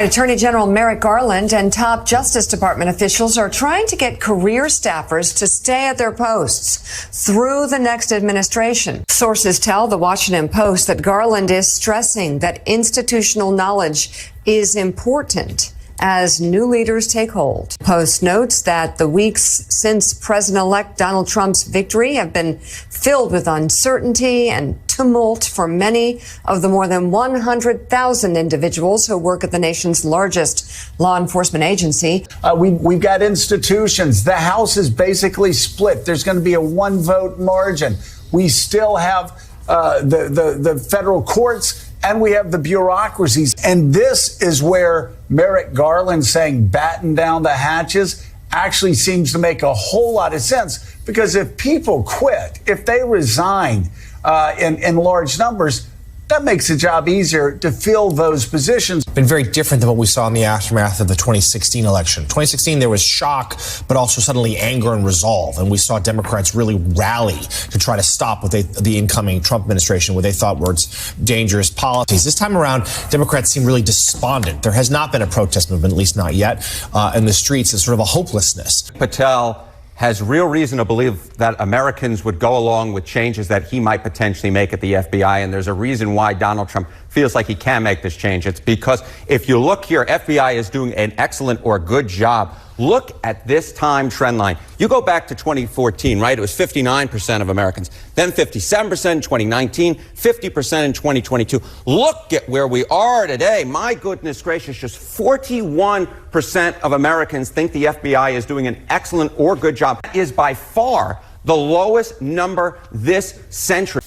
Attorney General Merrick Garland and top Justice Department officials are trying to get career staffers to stay at their posts through the next administration. Sources tell the Washington Post that Garland is stressing that institutional knowledge is important as new leaders take hold. Post notes that the weeks since President-elect Donald Trump's victory have been filled with uncertainty and tumult for many of the more than 100,000 individuals who work at the nation's largest law enforcement agency. We've got institutions. The House is basically split. There's going to be a one-vote margin. We still have the federal courts, and we have the bureaucracies. And this is where Merrick Garland saying batten down the hatches actually seems to make a whole lot of sense. Because if people quit, if they resign in large numbers, that makes the job easier to fill those positions. Been very different than what we saw in the aftermath of the 2016 election. 2016, there was shock, but also suddenly anger and resolve. And we saw Democrats really rally to try to stop what the incoming Trump administration, what they thought were its dangerous policies. This time around, Democrats seem really despondent. There has not been a protest movement, at least not yet, in the streets. It's sort of a hopelessness. Patel has real reason to believe that Americans would go along with changes that he might potentially make at the FBI. And there's a reason why Donald Trump feels like he can make this change. It's because if you look here, FBI is doing an excellent or good job. Look at this time trend line. You go back to 2014, right? It was 59% of Americans, then 57% in 2019, 50% in 2022. Look at where we are today. My goodness gracious, just 41% of Americans think the FBI is doing an excellent or good job. That is by far the lowest number this century.